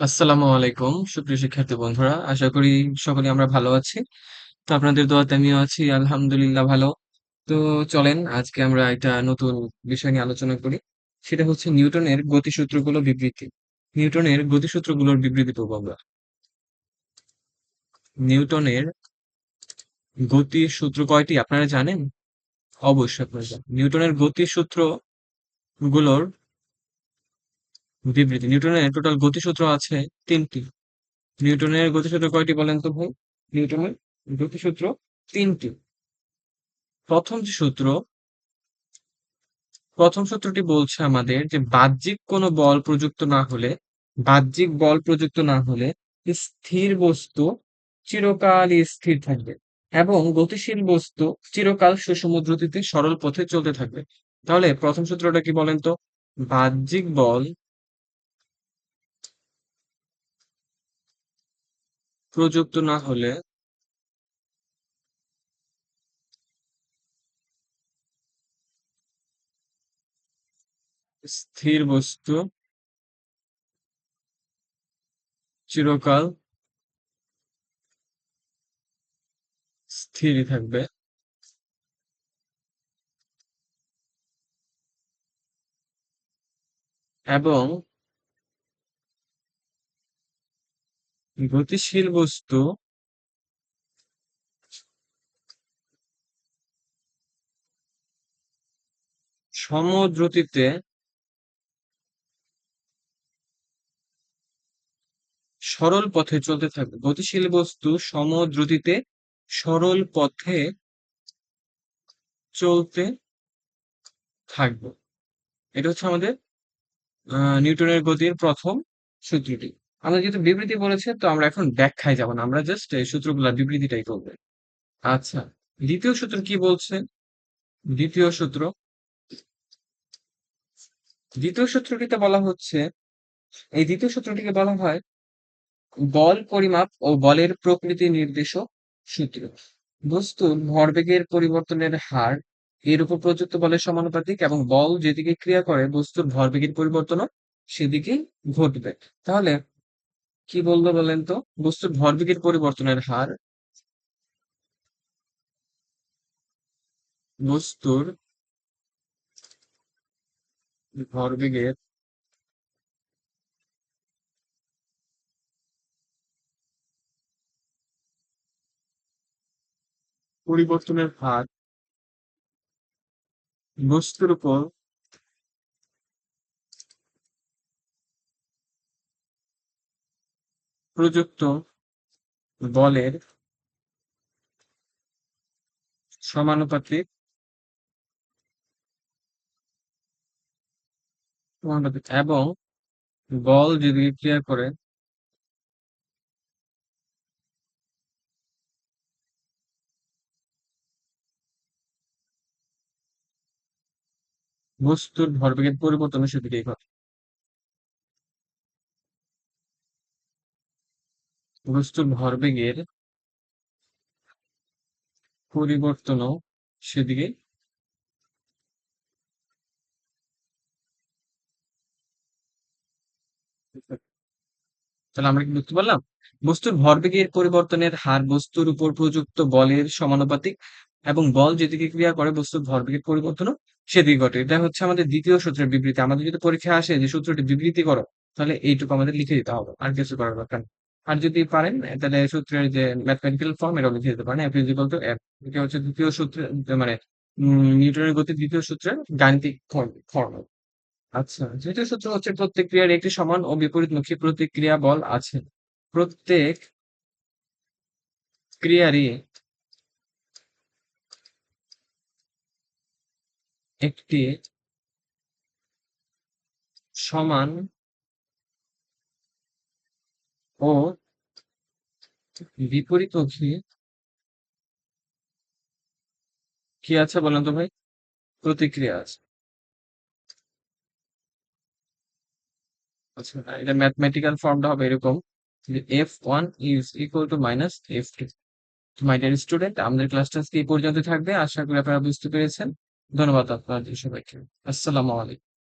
আসসালামু আলাইকুম সুপ্রিয় শিক্ষার্থী বন্ধুরা, আশা করি সকলে আমরা ভালো আছি। তো আপনাদের দোয়াতে আমিও আছি, আলহামদুলিল্লাহ ভালো। তো চলেন আজকে আমরা একটা নতুন বিষয় নিয়ে আলোচনা করি। সেটা হচ্ছে নিউটনের গতিসূত্রগুলো বিবৃতি। নিউটনের গতিসূত্রগুলোর বিবৃতি পড়বো আমরা। নিউটনের গতিসূত্র কয়টি আপনারা জানেন? অবশ্যই আপনারা জানেন। নিউটনের গতিসূত্র গুলোর বিবৃতি। নিউটনের টোটাল গতিসূত্র আছে তিনটি। নিউটনের গতিসূত্র কয়টি বলেন তো ভাই? নিউটনের গতিসূত্র তিনটি। প্রথম যে সূত্র, প্রথম সূত্রটি বলছে আমাদের যে বাহ্যিক কোনো বল প্রযুক্ত না হলে, বাহ্যিক বল প্রযুক্ত না হলে স্থির বস্তু চিরকালই স্থির থাকবে এবং গতিশীল বস্তু চিরকাল সুষম দ্রুতিতে সরল পথে চলতে থাকবে। তাহলে প্রথম সূত্রটা কি বলেন তো? বাহ্যিক বল প্রযুক্ত না হলে স্থির বস্তু চিরকাল স্থিরই থাকবে এবং গতিশীল বস্তু সমদ্রুতিতে সরল পথে চলতে থাকবে। গতিশীল বস্তু সমদ্রুতিতে সরল পথে চলতে থাকবে। এটা হচ্ছে আমাদের নিউটনের গতির প্রথম সূত্রটি। আমরা যেহেতু বিবৃতি বলেছে, তো আমরা এখন ব্যাখ্যায় যাব না, আমরা জাস্ট এই সূত্রগুলা বিবৃতিটাই করবো। আচ্ছা, দ্বিতীয় সূত্র কি বলছে? দ্বিতীয় সূত্র, দ্বিতীয় সূত্রটিতে বলা হচ্ছে, এই দ্বিতীয় সূত্রটিকে বলা হয় বল পরিমাপ ও বলের প্রকৃতি নির্দেশক সূত্র। বস্তুর ভরবেগের পরিবর্তনের হার এর উপর প্রযুক্ত বলের সমানুপাতিক এবং বল যেদিকে ক্রিয়া করে বস্তুর ভরবেগের পরিবর্তনও সেদিকেই ঘটবে। তাহলে কি বললো বলেন তো? বস্তুর ভরবেগের পরিবর্তনের হার, বস্তুর ভরবেগের পরিবর্তনের হার বস্তুর উপর প্রযুক্ত বলের সমানুপাতিক এবং বল যেদিকে ক্রিয়া করে বস্তুর ভরবেগের পরিবর্তন সেদিকেই ঘটে। বস্তুর ভরবেগের পরিবর্তনও সেদিকে। তাহলে আমরা কি বুঝতে পারলাম? বস্তুর ভরবেগের পরিবর্তনের হার বস্তুর উপর প্রযুক্ত বলের সমানুপাতিক এবং বল যেদিকে ক্রিয়া করে বস্তুর ভরবেগের পরিবর্তনও সেদিকে ঘটে। এটা হচ্ছে আমাদের দ্বিতীয় সূত্রের বিবৃতি। আমাদের যদি পরীক্ষায় আসে যে সূত্রটি বিবৃতি করো, তাহলে এইটুকু আমাদের লিখে দিতে হবে, আর কিছু করার দরকার নেই। আর যদি পারেন তাহলে সূত্রের যে ম্যাথমেটিক্যাল ফর্ম এটাও লিখে দিতে পারেন, F is equal to F. এটা হচ্ছে দ্বিতীয় সূত্রের মানে নিউটনের গতির দ্বিতীয় সূত্রের গাণিতিক ফর্ম। আচ্ছা, তৃতীয় সূত্র হচ্ছে প্রত্যেক ক্রিয়ার একটি সমান ও বিপরীতমুখী প্রতিক্রিয়া বল আছে। প্রত্যেক ক্রিয়ারই একটি সমান ও বিপরীতমুখী কি আছে বলেন তো ভাই? প্রতিক্রিয়া আছে। আচ্ছা, এটা ম্যাথমেটিক্যাল ফর্মটা হবে এরকম যে F1 is equal to minus F2। My dear student, আমাদের ক্লাসটা আজকে এই পর্যন্ত থাকবে। আশা করি আপনারা বুঝতে পেরেছেন। ধন্যবাদ আপনাদের সবাইকে। আসসালামু আলাইকুম।